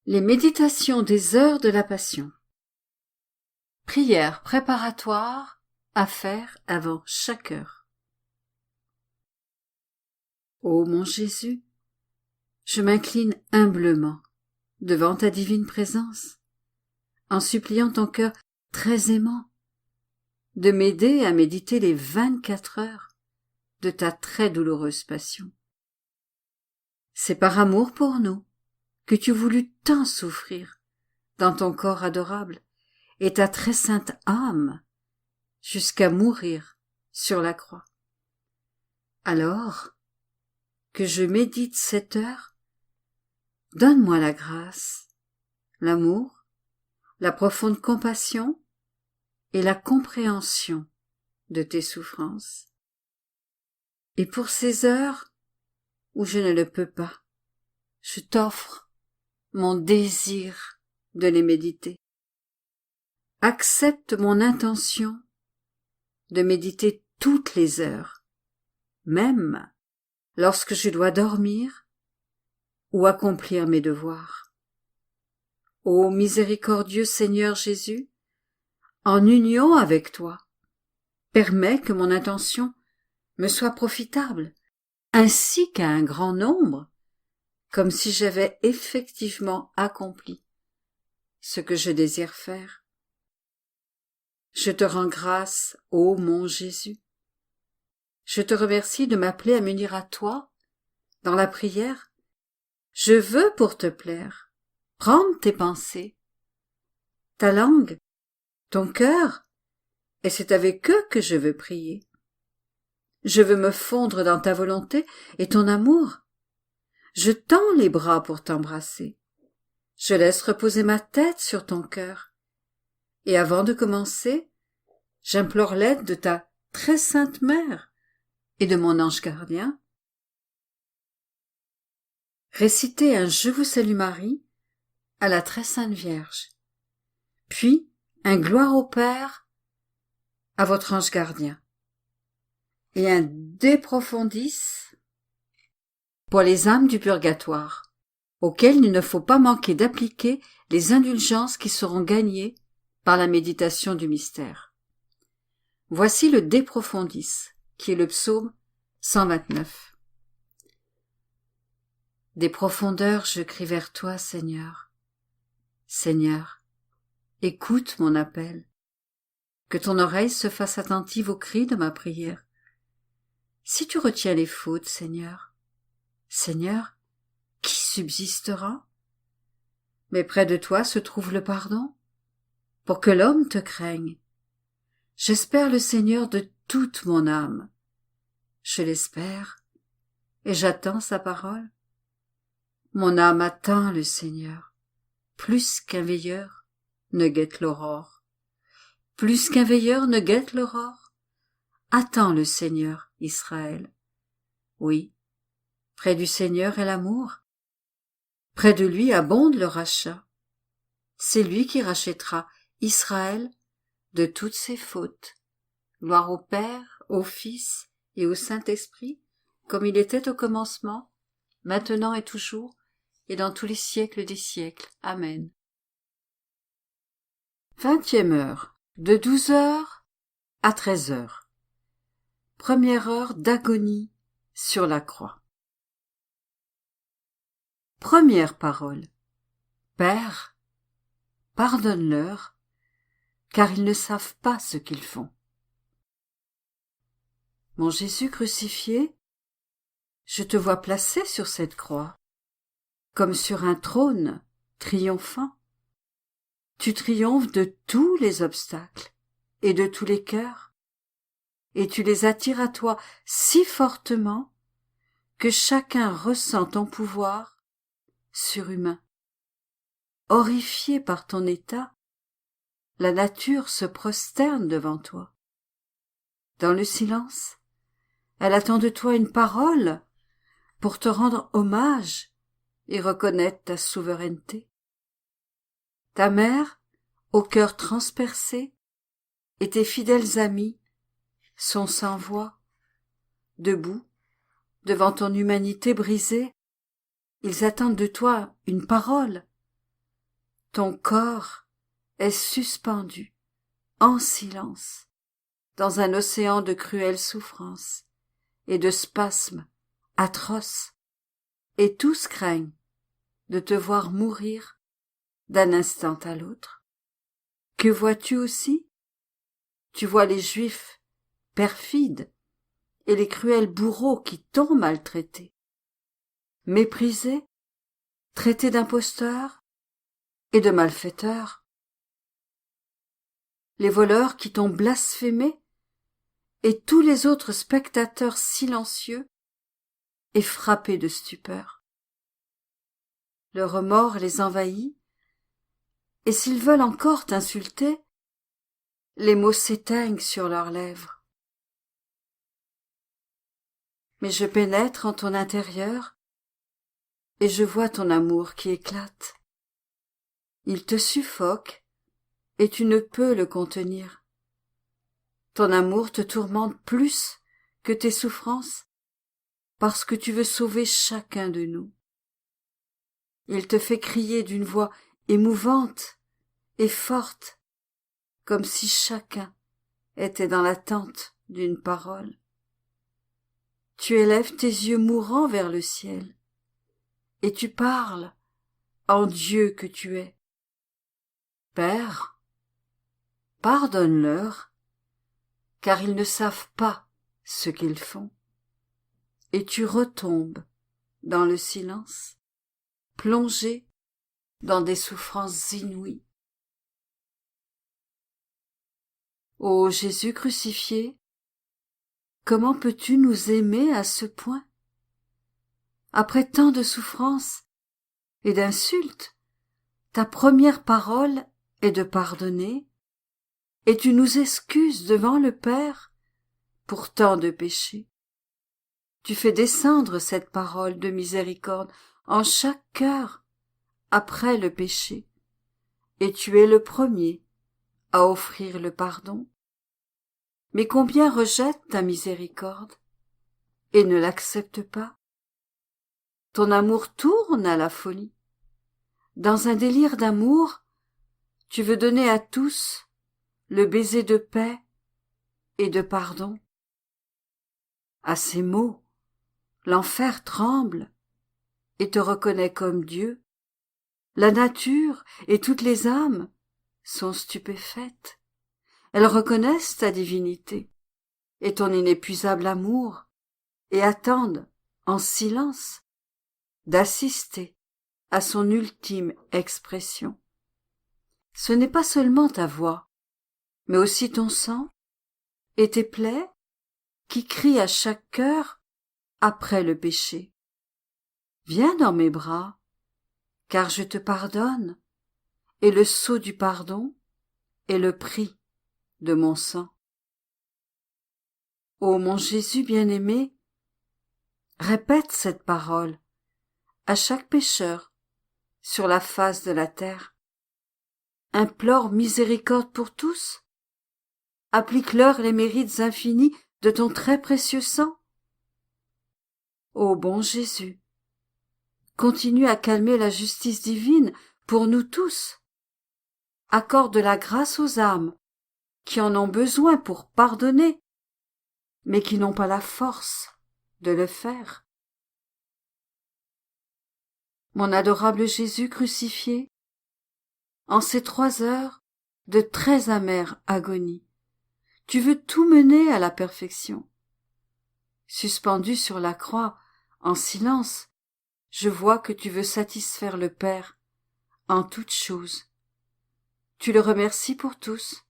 Les méditations des heures de la Passion. Prière préparatoire à faire avant chaque heure. Ô mon Jésus, je m'incline humblement devant ta divine présence, en suppliant ton cœur très aimant de m'aider à méditer les 24 heures de ta très douloureuse passion. C'est par amour pour nous que tu voulus tant souffrir dans ton corps adorable et ta très sainte âme jusqu'à mourir sur la croix. Alors que je médite cette heure, donne-moi la grâce, l'amour, la profonde compassion et la compréhension de tes souffrances. Et pour ces heures où je ne le peux pas, je t'offre mon désir de les méditer. Accepte mon intention de méditer toutes les heures, même lorsque je dois dormir ou accomplir mes devoirs. Ô miséricordieux Seigneur Jésus, en union avec toi, permets que mon intention me soit profitable, ainsi qu'à un grand nombre, comme si j'avais effectivement accompli ce que je désire faire. Je te rends grâce, ô mon Jésus. Je te remercie de m'appeler à m'unir à toi dans la prière. Je veux pour te plaire prendre tes pensées, ta langue, ton cœur, et c'est avec eux que je veux prier. Je veux me fondre dans ta volonté et ton amour. Je tends les bras pour t'embrasser. Je laisse reposer ma tête sur ton cœur. Et avant de commencer, j'implore l'aide de ta très sainte mère et de mon ange gardien. Récitez un Je vous salue Marie à la très sainte Vierge, puis un Gloire au Père à votre ange gardien, et un De Profundis pour les âmes du purgatoire, auxquelles il ne faut pas manquer d'appliquer les indulgences qui seront gagnées par la méditation du mystère. Voici le De Profundis, qui est le psaume 129. Des profondeurs je crie vers toi, Seigneur. Seigneur, écoute mon appel. Que ton oreille se fasse attentive aux cris de ma prière. Si tu retiens les fautes, Seigneur, Seigneur, qui subsistera? Mais près de toi se trouve le pardon, pour que l'homme te craigne. J'espère le Seigneur de toute mon âme. Je l'espère, et j'attends sa parole. Mon âme attend le Seigneur, plus qu'un veilleur ne guette l'aurore. Plus qu'un veilleur ne guette l'aurore, attends le Seigneur, Israël. Oui, près du Seigneur est l'amour. Près de lui abonde le rachat. C'est lui qui rachètera Israël de toutes ses fautes. Gloire au Père, au Fils et au Saint-Esprit, comme il était au commencement, maintenant et toujours, et dans tous les siècles des siècles. Amen. 20e heure, de 12 heures à 13 heures. Première heure d'agonie sur la croix. Première parole. Père, pardonne-leur, car ils ne savent pas ce qu'ils font. Mon Jésus crucifié, je te vois placé sur cette croix, comme sur un trône triomphant. Tu triomphes de tous les obstacles et de tous les cœurs, et tu les attires à toi si fortement que chacun ressent ton pouvoir surhumain. Horrifiée par ton état, la nature se prosterne devant toi. Dans le silence, elle attend de toi une parole pour te rendre hommage et reconnaître ta souveraineté. Ta mère, au cœur transpercé, et tes fidèles amis sont sans voix. Debout, devant ton humanité brisée, ils attendent de toi une parole ton corps est suspendu, en silence, dans un océan de cruelles souffrances et de spasmes atroces, et tous craignent de te voir mourir d'un instant à l'autre. Que vois-tu aussi? Tu vois les Juifs perfides et les cruels bourreaux qui t'ont maltraité, méprisé, traité d'imposteurs et de malfaiteurs, les voleurs qui t'ont blasphémé et tous les autres spectateurs silencieux et frappés de stupeur. Le remords les envahit, et s'ils veulent encore t'insulter, les mots s'éteignent sur leurs lèvres. Mais je pénètre en ton intérieur, et je vois ton amour qui éclate. Il te suffoque, et tu ne peux le contenir. Ton amour te tourmente plus que tes souffrances, parce que tu veux sauver chacun de nous. Il te fait crier d'une voix émouvante et forte, comme si chacun était dans l'attente d'une parole. Tu élèves tes yeux mourants vers le ciel, et tu parles en Dieu que tu es. Père, pardonne-leur, car ils ne savent pas ce qu'ils font. Et tu retombes dans le silence, plongé dans des souffrances inouïes. Ô Jésus crucifié, comment peux-tu nous aimer à ce point? Après tant de souffrances et d'insultes, ta première parole est de pardonner, et tu nous excuses devant le Père pour tant de péchés. Tu fais descendre cette parole de miséricorde en chaque cœur après le péché, et tu es le premier à offrir le pardon. Mais combien rejettent ta miséricorde et ne l'acceptent pas? Ton amour tourne à la folie. Dans un délire d'amour, tu veux donner à tous le baiser de paix et de pardon. À ces mots, l'enfer tremble et te reconnaît comme Dieu. La nature et toutes les âmes sont stupéfaites. Elles reconnaissent ta divinité et ton inépuisable amour et attendent, en silence, d'assister à son ultime expression. Ce n'est pas seulement ta voix, mais aussi ton sang et tes plaies qui crient à chaque cœur après le péché. Viens dans mes bras, car je te pardonne, et le sceau du pardon est le prix de mon sang. Ô mon Jésus bien-aimé, répète cette parole à chaque pécheur sur la face de la terre. Implore miséricorde pour tous. Applique-leur les mérites infinis de ton très précieux sang. Ô bon Jésus, continue à calmer la justice divine pour nous tous. Accorde la grâce aux âmes qui en ont besoin pour pardonner, mais qui n'ont pas la force de le faire. Mon adorable Jésus crucifié, en ces 3 heures de très amère agonie, tu veux tout mener à la perfection. Suspendu sur la croix, en silence, je vois que tu veux satisfaire le Père en toutes choses. Tu le remercies pour tous,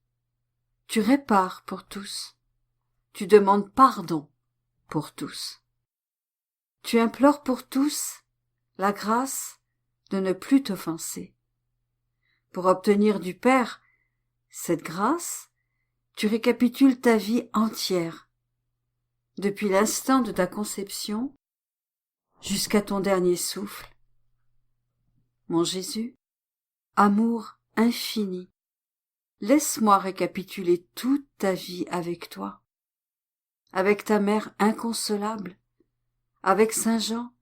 tu répares pour tous, tu demandes pardon pour tous. Tu implores pour tous la grâce de ne plus t'offenser. Pour obtenir du Père cette grâce, tu récapitules ta vie entière, depuis l'instant de ta conception jusqu'à ton dernier souffle. Mon Jésus, amour infini, laisse-moi récapituler toute ta vie avec toi, avec ta mère inconsolable, avec Saint Jean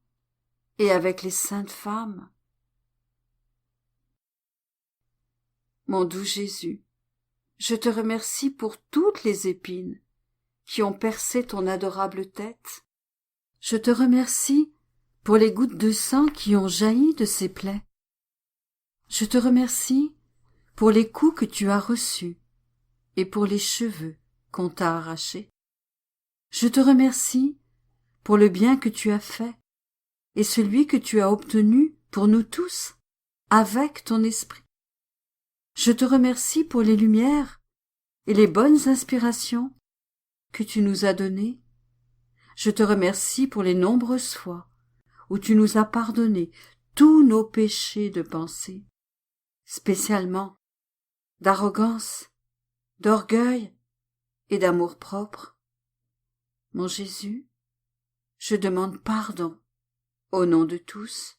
et avec les saintes femmes. Mon doux Jésus, je te remercie pour toutes les épines qui ont percé ton adorable tête. Je te remercie pour les gouttes de sang qui ont jailli de ces plaies. Je te remercie pour les coups que tu as reçus et pour les cheveux qu'on t'a arrachés. Je te remercie pour le bien que tu as fait et celui que tu as obtenu pour nous tous avec ton esprit. Je te remercie pour les lumières et les bonnes inspirations que tu nous as données. Je te remercie pour les nombreuses fois où tu nous as pardonné tous nos péchés de pensée, spécialement d'arrogance, d'orgueil et d'amour-propre. Mon Jésus, je demande pardon au nom de tous.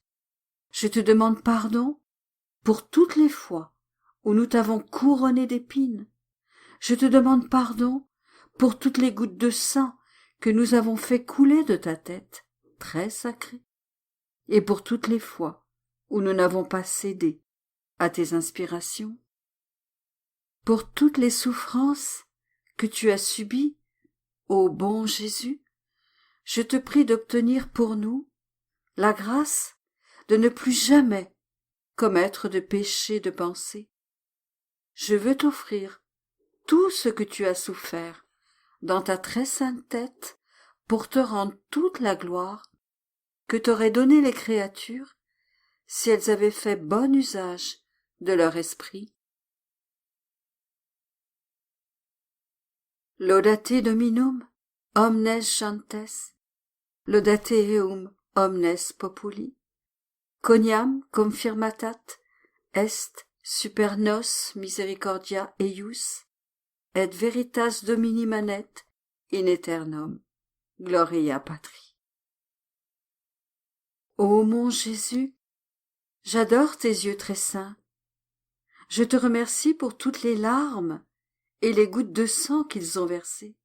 Je te demande pardon pour toutes les fois où nous t'avons couronné d'épines. Je te demande pardon pour toutes les gouttes de sang que nous avons fait couler de ta tête, très sacrée, et pour toutes les fois où nous n'avons pas cédé à tes inspirations. Pour toutes les souffrances que tu as subies, ô bon Jésus, je te prie d'obtenir pour nous la grâce de ne plus jamais commettre de péché de pensée. Je veux t'offrir tout ce que tu as souffert dans ta très sainte tête pour te rendre toute la gloire que t'auraient donné les créatures si elles avaient fait bon usage de leur esprit. Laudate Dominum, omnes gentes, laudate eum omnes populi, quoniam confirmatat est super nos misericordia eius, et veritas Domini manet in aeternum gloria patri. Ô mon Jésus, j'adore tes yeux très saints. Je te remercie pour toutes les larmes et les gouttes de sang qu'ils ont versées.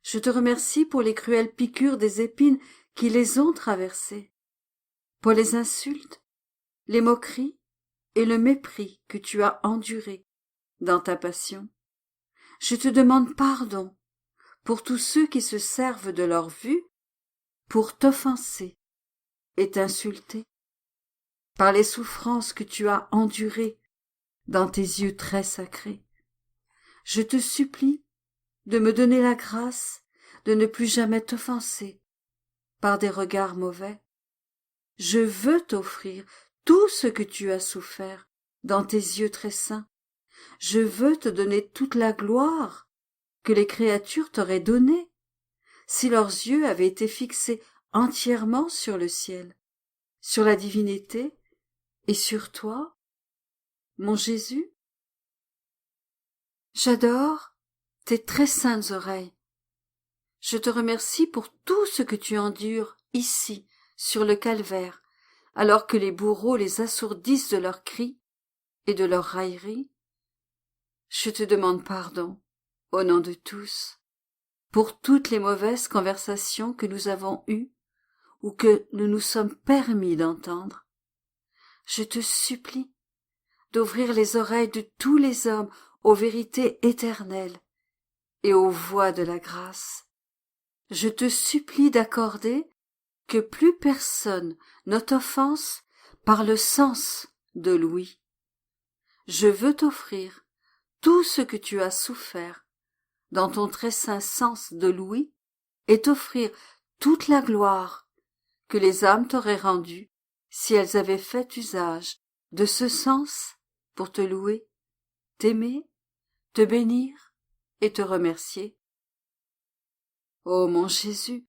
Je te remercie pour les cruelles piqûres des épines qui les ont traversées, pour les insultes, les moqueries et le mépris que tu as endurés dans ta passion. Je te demande pardon pour tous ceux qui se servent de leur vue pour t'offenser et t'insulter, par les souffrances que tu as endurées dans tes yeux très sacrés. Je te supplie de me donner la grâce de ne plus jamais t'offenser par des regards mauvais. Je veux t'offrir tout ce que tu as souffert dans tes yeux très saints. Je veux te donner toute la gloire que les créatures t'auraient donnée si leurs yeux avaient été fixés entièrement sur le ciel, sur la divinité et sur toi, mon Jésus. J'adore tes très saintes oreilles. Je te remercie pour tout ce que tu endures ici, sur le calvaire, alors que les bourreaux les assourdissent de leurs cris et de leurs railleries. Je te demande pardon, au nom de tous, pour toutes les mauvaises conversations que nous avons eues ou que nous nous sommes permis d'entendre. Je te supplie d'ouvrir les oreilles de tous les hommes aux vérités éternelles et aux voies de la grâce. Je te supplie d'accorder que plus personne ne t'offense par le sens de l'ouïe. Je veux t'offrir tout ce que tu as souffert dans ton très saint sens de l'ouïe et t'offrir toute la gloire que les âmes t'auraient rendue si elles avaient fait usage de ce sens pour te louer, t'aimer, te bénir et te remercier. Ô mon Jésus,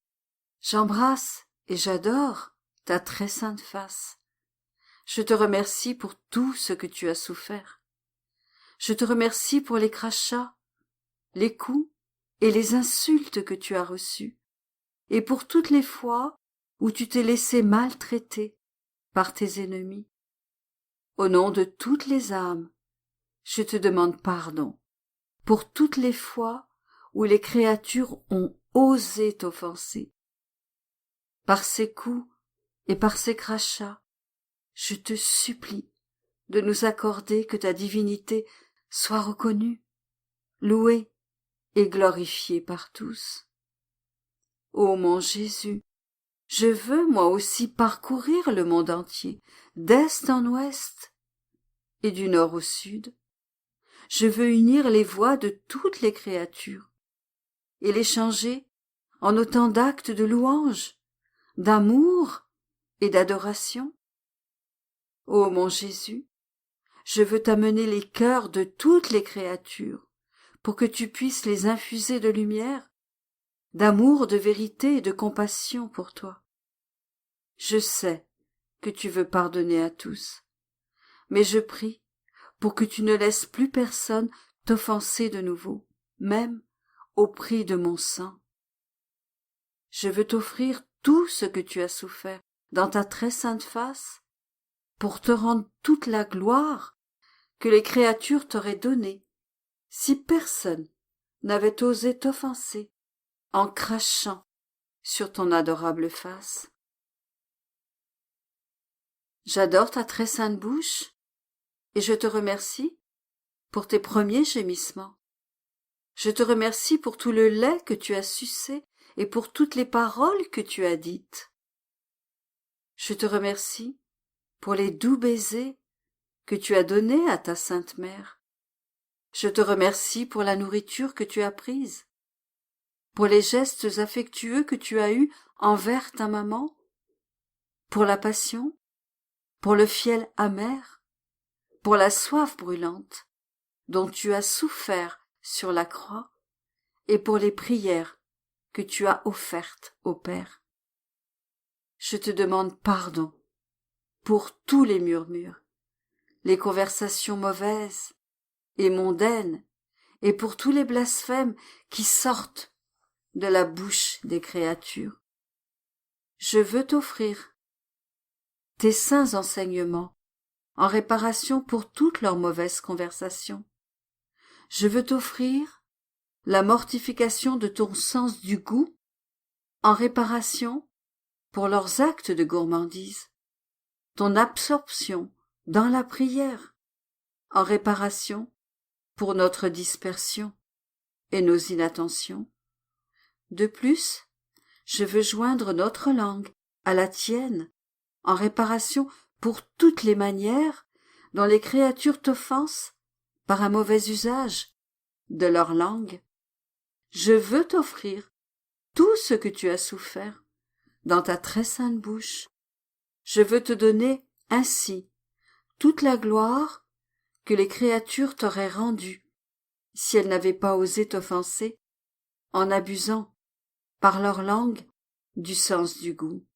j'embrasse et j'adore ta très sainte face. Je te remercie pour tout ce que tu as souffert. Je te remercie pour les crachats, les coups et les insultes que tu as reçus, et pour toutes les fois où tu t'es laissé maltraiter par tes ennemis. Au nom de toutes les âmes, je te demande pardon pour toutes les fois où les créatures ont osé t'offenser. Par ces coups et par ces crachats, je te supplie de nous accorder que ta divinité soit reconnue, louée et glorifiée par tous. Ô mon Jésus, je veux moi aussi parcourir le monde entier, d'est en ouest et du nord au sud. Je veux unir les voix de toutes les créatures et les changer en autant d'actes de louange, d'amour et d'adoration. Ô mon Jésus, je veux t'amener les cœurs de toutes les créatures pour que tu puisses les infuser de lumière, d'amour, de vérité et de compassion pour toi. Je sais que tu veux pardonner à tous, mais je prie pour que tu ne laisses plus personne t'offenser de nouveau, même au prix de mon sang. Je veux t'offrir tout ce que tu as souffert dans ta très sainte face, pour te rendre toute la gloire que les créatures t'auraient donnée, si personne n'avait osé t'offenser en crachant sur ton adorable face. J'adore ta très sainte bouche, et je te remercie pour tes premiers gémissements. Je te remercie pour tout le lait que tu as sucé et pour toutes les paroles que tu as dites. Je te remercie pour les doux baisers que tu as donnés à ta sainte mère. Je te remercie pour la nourriture que tu as prise, pour les gestes affectueux que tu as eus envers ta maman, pour la passion, pour le fiel amer, pour la soif brûlante dont tu as souffert sur la croix, et pour les prières que tu as offertes au Père. Je te demande pardon pour tous les murmures, les conversations mauvaises et mondaines, et pour tous les blasphèmes qui sortent de la bouche des créatures. Je veux t'offrir tes saints enseignements en réparation pour toutes leurs mauvaises conversations. Je veux t'offrir la mortification de ton sens du goût en réparation pour leurs actes de gourmandise, ton absorption dans la prière en réparation pour notre dispersion et nos inattentions. De plus, je veux joindre notre langue à la tienne en réparation pour toutes les manières dont les créatures t'offensent par un mauvais usage de leur langue. Je veux t'offrir tout ce que tu as souffert dans ta très sainte bouche. Je veux te donner ainsi toute la gloire que les créatures t'auraient rendue si elles n'avaient pas osé t'offenser en abusant par leur langue du sens du goût.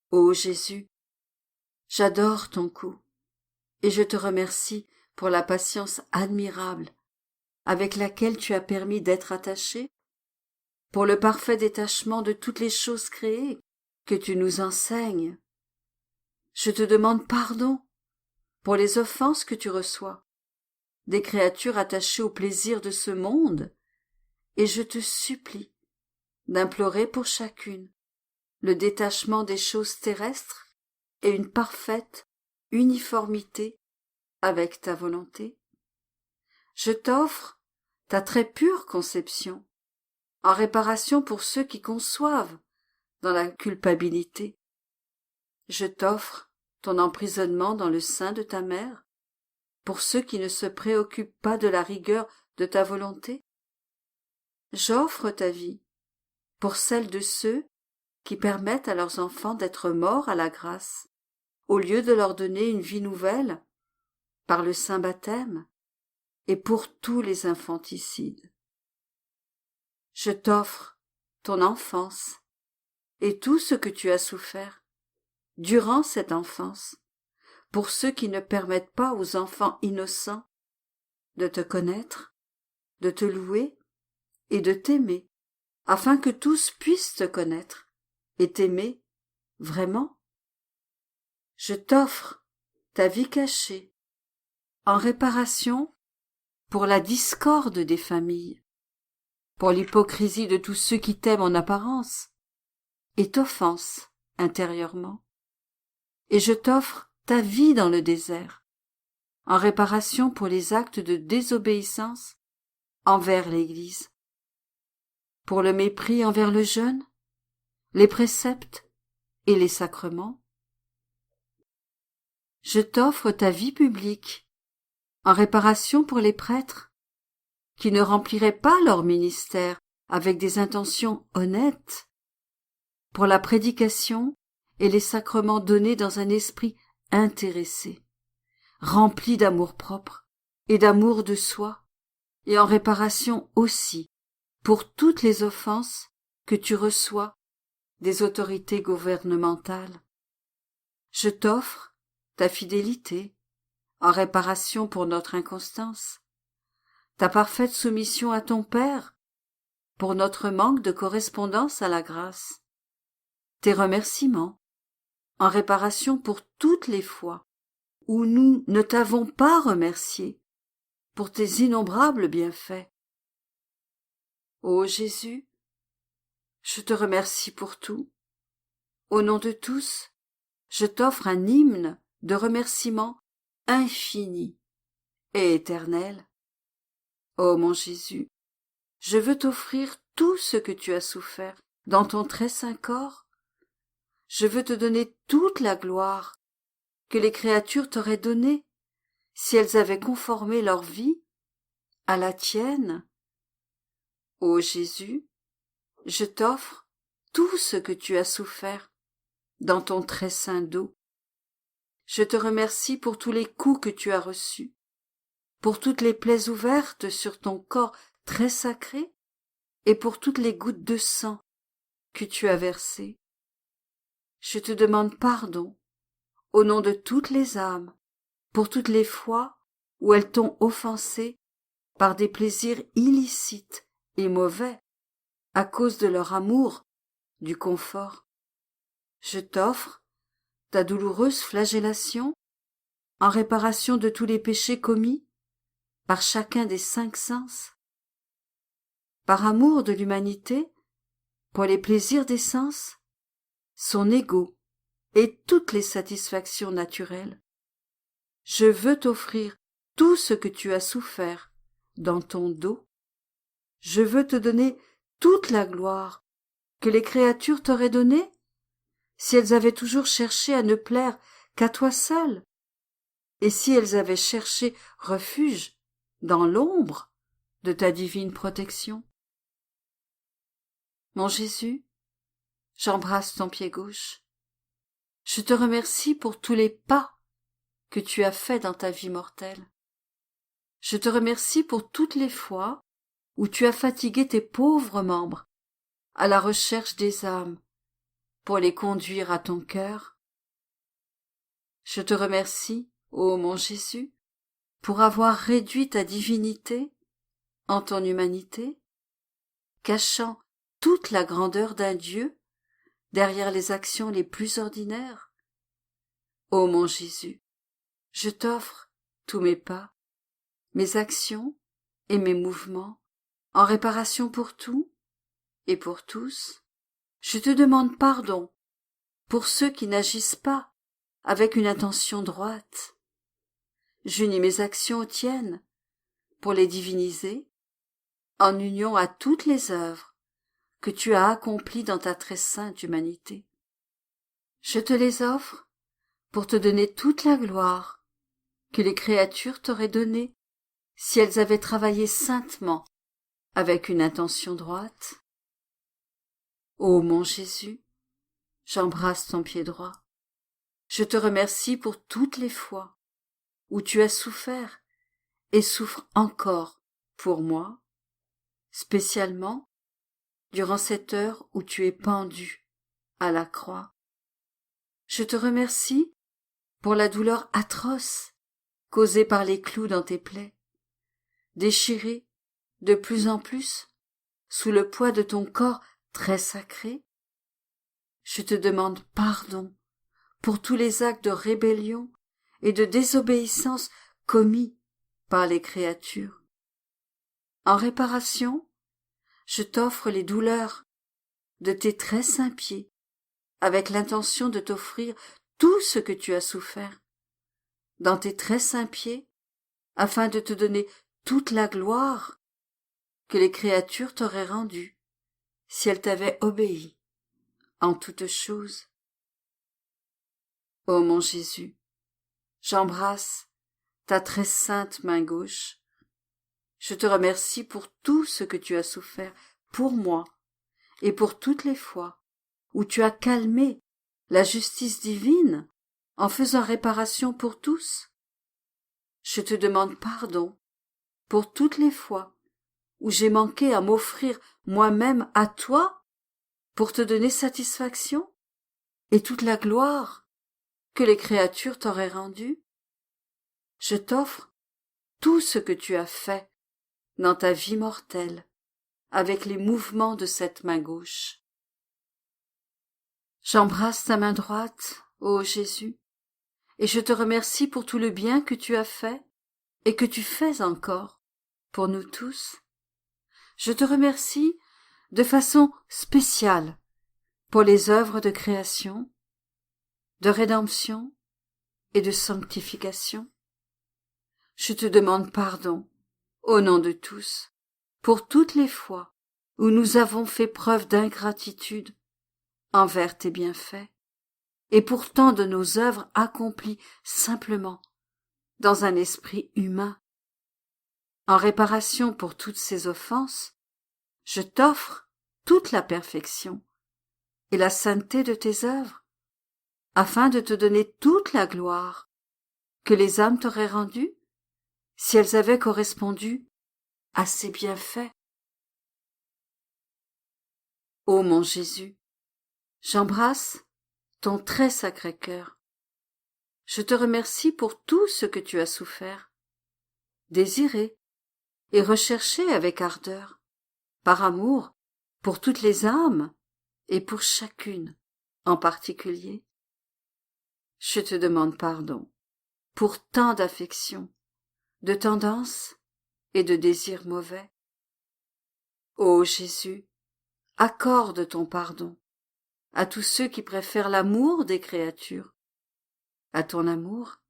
Ô Jésus, j'adore ton cou et je te remercie pour la patience admirable avec laquelle tu as permis d'être attaché, pour le parfait détachement de toutes les choses créées que tu nous enseignes. Je te demande pardon pour les offenses que tu reçois des créatures attachées au plaisir de ce monde, et je te supplie d'implorer pour chacune le détachement des choses terrestres et une parfaite uniformité avec ta volonté. Je t'offre ta très pure conception, en réparation pour ceux qui conçoivent dans la culpabilité. Je t'offre ton emprisonnement dans le sein de ta mère, pour ceux qui ne se préoccupent pas de la rigueur de ta volonté. J'offre ta vie pour celle de ceux qui permettent à leurs enfants d'être morts à la grâce, au lieu de leur donner une vie nouvelle par le saint baptême, et pour tous les infanticides. Je t'offre ton enfance et tout ce que tu as souffert durant cette enfance, pour ceux qui ne permettent pas aux enfants innocents de te connaître, de te louer et de t'aimer, afin que tous puissent te connaître et t'aimer vraiment. Je t'offre ta vie cachée, en réparation pour la discorde des familles, pour l'hypocrisie de tous ceux qui t'aiment en apparence et t'offensent intérieurement. Et je t'offre ta vie dans le désert, en réparation pour les actes de désobéissance envers l'Église, pour le mépris envers le jeûne, les préceptes et les sacrements. Je t'offre ta vie publique, en réparation pour les prêtres, qui ne rempliraient pas leur ministère avec des intentions honnêtes, pour la prédication et les sacrements donnés dans un esprit intéressé, rempli d'amour-propre et d'amour de soi, et en réparation aussi pour toutes les offenses que tu reçois des autorités gouvernementales. Je t'offre ta fidélité en réparation pour notre inconstance, ta parfaite soumission à ton Père pour notre manque de correspondance à la grâce, tes remerciements en réparation pour toutes les fois où nous ne t'avons pas remercié pour tes innombrables bienfaits. Ô Jésus, je te remercie pour tout. Au nom de tous, je t'offre un hymne de remerciement infini et éternel. Ô mon Jésus, je veux t'offrir tout ce que tu as souffert dans ton très saint corps. Je veux te donner toute la gloire que les créatures t'auraient donnée si elles avaient conformé leur vie à la tienne. Ô Jésus, je t'offre tout ce que tu as souffert dans ton très saint dos. Je te remercie pour tous les coups que tu as reçus, pour toutes les plaies ouvertes sur ton corps très sacré et pour toutes les gouttes de sang que tu as versées. Je te demande pardon au nom de toutes les âmes, pour toutes les fois où elles t'ont offensé par des plaisirs illicites et mauvais à cause de leur amour du confort. Je t'offre ta douloureuse flagellation en réparation de tous les péchés commis par chacun des 5 sens. Par amour de l'humanité, pour les plaisirs des sens, son ego et toutes les satisfactions naturelles, je veux t'offrir tout ce que tu as souffert dans ton dos. Je veux te donner toute la gloire que les créatures t'auraient donnée si elles avaient toujours cherché à ne plaire qu'à toi seul, et si elles avaient cherché refuge dans l'ombre de ta divine protection. Mon Jésus, j'embrasse ton pied gauche. Je te remercie pour tous les pas que tu as faits dans ta vie mortelle. Je te remercie pour toutes les fois où tu as fatigué tes pauvres membres à la recherche des âmes pour les conduire à ton cœur. Je te remercie, ô mon Jésus, pour avoir réduit ta divinité en ton humanité, cachant toute la grandeur d'un Dieu derrière les actions les plus ordinaires. Ô mon Jésus, je t'offre tous mes pas, mes actions et mes mouvements en réparation pour tout et pour tous. Je te demande pardon pour ceux qui n'agissent pas avec une intention droite. J'unis mes actions aux tiennes pour les diviniser en union à toutes les œuvres que tu as accomplies dans ta très sainte humanité. Je te les offre pour te donner toute la gloire que les créatures t'auraient donnée si elles avaient travaillé saintement avec une intention droite. Ô mon Jésus, j'embrasse ton pied droit. Je te remercie pour toutes les fois où tu as souffert et souffres encore pour moi, spécialement durant cette heure où tu es pendu à la croix. Je te remercie pour la douleur atroce causée par les clous dans tes plaies, déchirées de plus en plus sous le poids de ton corps très sacré. Je te demande pardon pour tous les actes de rébellion et de désobéissance commis par les créatures. En réparation, je t'offre les douleurs de tes très saints pieds avec l'intention de t'offrir tout ce que tu as souffert dans tes très saints pieds, afin de te donner toute la gloire que les créatures t'auraient rendue, si elles t'avaient obéi en toutes choses. Ô mon Jésus, j'embrasse ta très sainte main gauche. Je te remercie pour tout ce que tu as souffert pour moi et pour toutes les fois où tu as calmé la justice divine en faisant réparation pour tous. Je te demande pardon pour toutes les fois où j'ai manqué à m'offrir moi-même à toi pour te donner satisfaction et toute la gloire que les créatures t'auraient rendue. Je t'offre tout ce que tu as fait dans ta vie mortelle avec les mouvements de cette main gauche. J'embrasse ta main droite, ô Jésus, et je te remercie pour tout le bien que tu as fait et que tu fais encore pour nous tous. Je te remercie de façon spéciale pour les œuvres de création, de rédemption et de sanctification. Je te demande pardon, au nom de tous, pour toutes les fois où nous avons fait preuve d'ingratitude envers tes bienfaits, et pour tant de nos œuvres accomplies simplement dans un esprit humain. En réparation pour toutes ces offenses, je t'offre toute la perfection et la sainteté de tes œuvres, afin de te donner toute la gloire que les âmes t'auraient rendue si elles avaient correspondu à ces bienfaits. Ô mon Jésus, j'embrasse ton très sacré cœur. Je te remercie pour tout ce que tu as souffert, désiré et recherché avec ardeur, par amour pour toutes les âmes et pour chacune en particulier. Je te demande pardon pour tant d'affections, de tendances et de désirs mauvais. Ô Jésus, accorde ton pardon à tous ceux qui préfèrent l'amour des créatures à ton amour.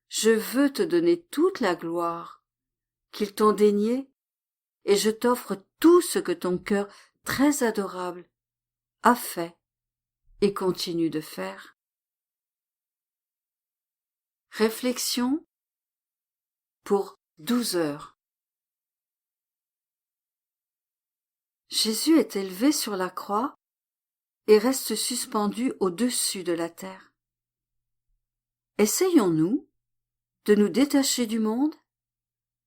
Je veux te donner toute la gloire qu'ils t'ont déniée, et je t'offre tout ce que ton cœur très adorable a fait et continue de faire. Réflexion pour 12 heures. Jésus est élevé sur la croix et reste suspendu au-dessus de la terre. Essayons-nous de nous détacher du monde,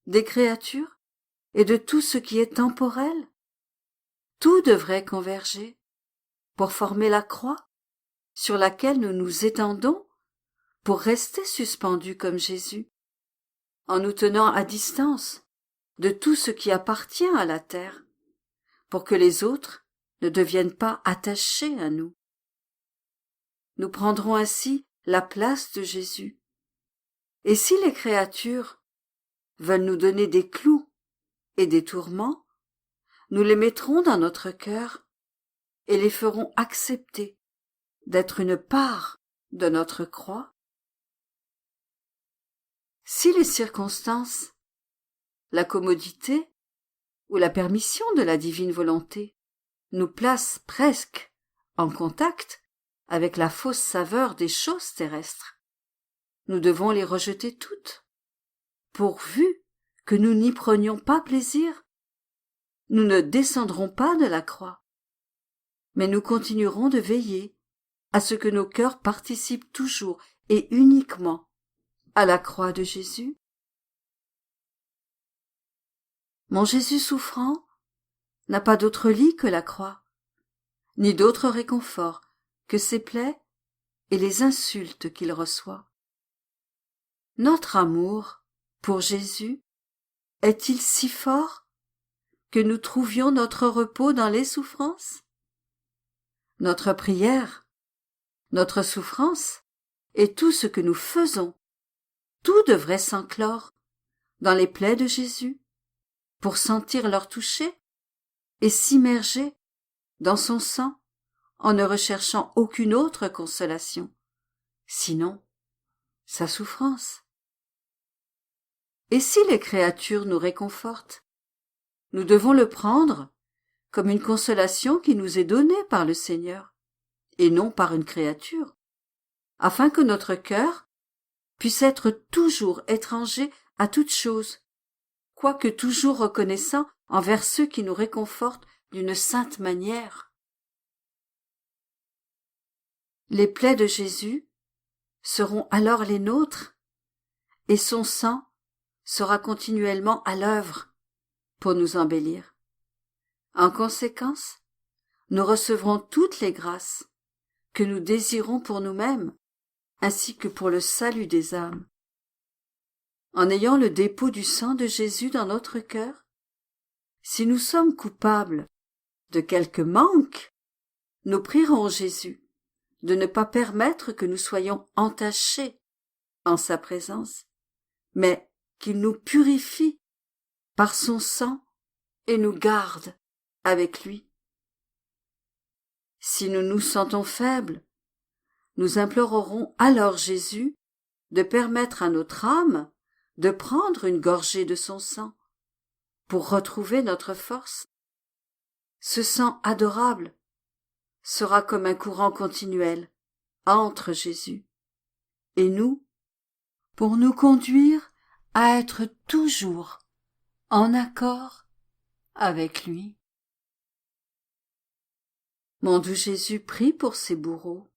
des créatures et de tout ce qui est temporel. Tout devrait converger pour former la croix sur laquelle nous nous étendons pour rester suspendus comme Jésus, en nous tenant à distance de tout ce qui appartient à la terre, pour que les autres ne deviennent pas attachés à nous. Nous prendrons ainsi la place de Jésus. Et si les créatures veulent nous donner des clous et des tourments, nous les mettrons dans notre cœur et les ferons accepter d'être une part de notre croix. Si les circonstances, la commodité ou la permission de la divine volonté nous placent presque en contact avec la fausse saveur des choses terrestres, nous devons les rejeter toutes, pourvu que nous n'y prenions pas plaisir. Nous ne descendrons pas de la croix, mais nous continuerons de veiller à ce que nos cœurs participent toujours et uniquement à la croix de Jésus. Mon Jésus souffrant n'a pas d'autre lit que la croix, ni d'autre réconfort que ses plaies et les insultes qu'il reçoit. Notre amour pour Jésus est-il si fort que nous trouvions notre repos dans les souffrances? Notre prière, notre souffrance et tout ce que nous faisons, tout devrait s'enclore dans les plaies de Jésus pour sentir leur toucher et s'immerger dans son sang en ne recherchant aucune autre consolation, sinon sa souffrance. Et si les créatures nous réconfortent, nous devons le prendre comme une consolation qui nous est donnée par le Seigneur, et non par une créature, afin que notre cœur puisse être toujours étranger à toute chose, quoique toujours reconnaissant envers ceux qui nous réconfortent d'une sainte manière. Les plaies de Jésus seront alors les nôtres, et son sang sera continuellement à l'œuvre pour nous embellir. En conséquence, nous recevrons toutes les grâces que nous désirons pour nous-mêmes, ainsi que pour le salut des âmes. En ayant le dépôt du sang de Jésus dans notre cœur, si nous sommes coupables de quelque manque, nous prierons Jésus de ne pas permettre que nous soyons entachés en sa présence, mais qu'il nous purifie par son sang et nous garde avec lui. Si nous nous sentons faibles, nous implorerons alors Jésus de permettre à notre âme de prendre une gorgée de son sang pour retrouver notre force. Ce sang adorable sera comme un courant continuel entre Jésus et nous, pour nous conduire à être toujours en accord avec lui. Mon doux Jésus prie pour ses bourreaux.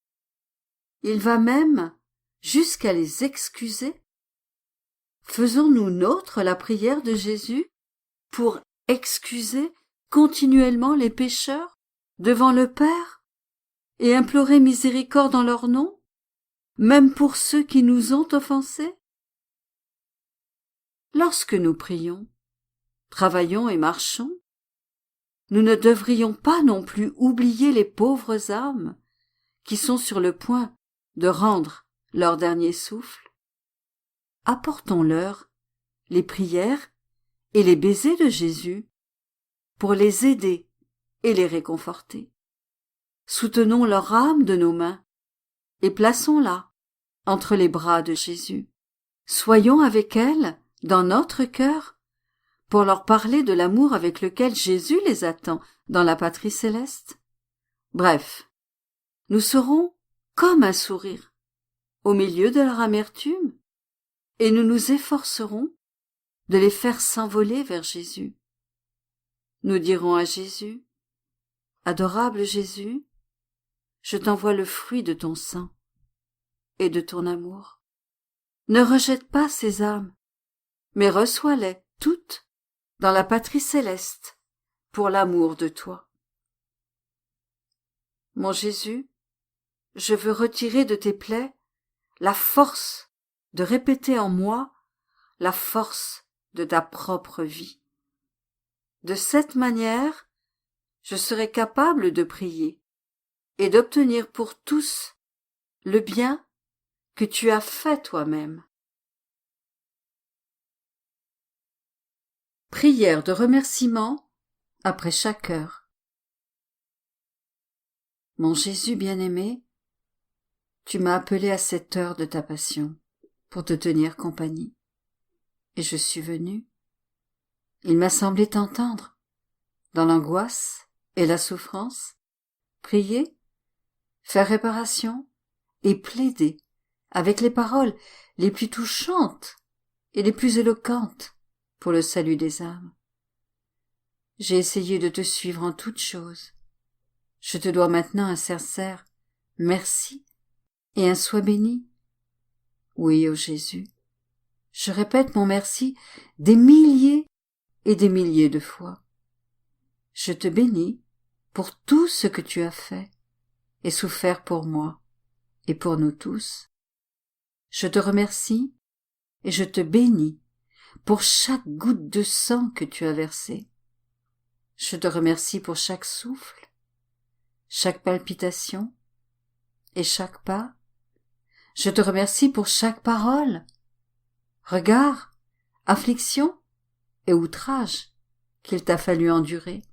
Il va même jusqu'à les excuser. Faisons-nous nôtre la prière de Jésus pour excuser continuellement les pécheurs devant le Père et implorer miséricorde en leur nom, même pour ceux qui nous ont offensés? Lorsque nous prions, travaillons et marchons, nous ne devrions pas non plus oublier les pauvres âmes qui sont sur le point de rendre leur dernier souffle. Apportons-leur les prières et les baisers de Jésus pour les aider et les réconforter. Soutenons leur âme de nos mains et plaçons-la entre les bras de Jésus. Soyons avec elle dans notre cœur pour leur parler de l'amour avec lequel Jésus les attend dans la patrie céleste. Bref, nous serons comme un sourire au milieu de leur amertume et nous nous efforcerons de les faire s'envoler vers Jésus. Nous dirons à Jésus: Adorable Jésus, je t'envoie le fruit de ton sang et de ton amour. Ne rejette pas ces âmes, mais reçois-les toutes dans la patrie céleste pour l'amour de toi. Mon Jésus, je veux retirer de tes plaies la force de répéter en moi la force de ta propre vie. De cette manière, je serai capable de prier et d'obtenir pour tous le bien que tu as fait toi-même. Prière de remerciement après chaque heure. Mon Jésus bien-aimé, tu m'as appelé à cette heure de ta passion pour te tenir compagnie. Et je suis venu. Il m'a semblé t'entendre, dans l'angoisse et la souffrance, prier, faire réparation et plaider avec les paroles les plus touchantes et les plus éloquentes pour le salut des âmes. J'ai essayé de te suivre en toutes choses. Je te dois maintenant un sincère merci et un sois béni. Oui, ô Jésus, je répète mon merci des milliers et des milliers de fois. Je te bénis pour tout ce que tu as fait et souffert pour moi et pour nous tous. Je te remercie et je te bénis pour chaque goutte de sang que tu as versé. Je te remercie pour chaque souffle, chaque palpitation et chaque pas. Je te remercie pour chaque parole, regard, affliction et outrage qu'il t'a fallu endurer.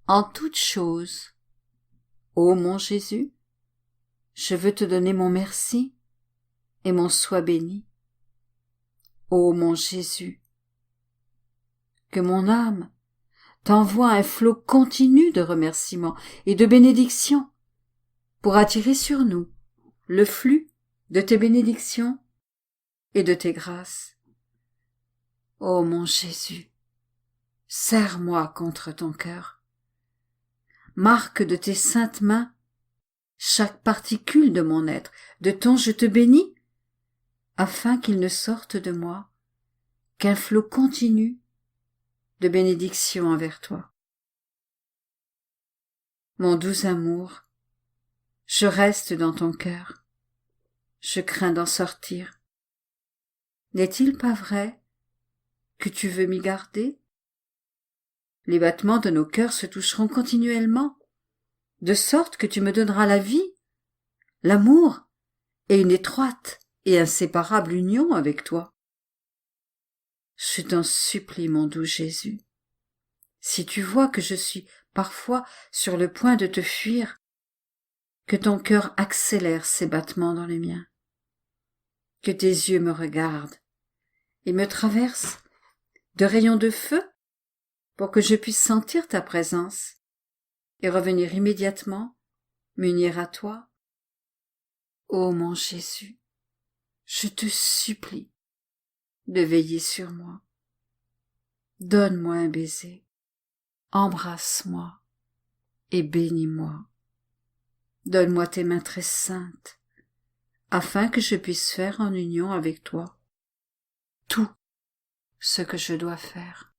En toutes choses, ô mon Jésus, je veux te donner mon merci et mon sois béni. Ô mon Jésus, que mon âme t'envoie un flot continu de remerciements et de bénédictions pour attirer sur nous le flux de tes bénédictions et de tes grâces. Ô mon Jésus, serre-moi contre ton cœur. Marque de tes saintes mains chaque particule de mon être, de ton je te bénis, afin qu'il ne sorte de moi qu'un flot continu de bénédictions envers toi. Mon doux amour, je reste dans ton cœur, je crains d'en sortir. N'est-il pas vrai que tu veux m'y garder? Les battements de nos cœurs se toucheront continuellement, de sorte que tu me donneras la vie, l'amour et une étroite et inséparable union avec toi. Je t'en supplie, mon doux Jésus, si tu vois que je suis parfois sur le point de te fuir, que ton cœur accélère ses battements dans les miens, que tes yeux me regardent et me traversent de rayons de feu pour que je puisse sentir ta présence et revenir immédiatement m'unir à toi. Ô mon Jésus, je te supplie de veiller sur moi. Donne-moi un baiser, embrasse-moi et bénis-moi. Donne-moi tes mains très saintes, afin que je puisse faire en union avec toi tout ce que je dois faire.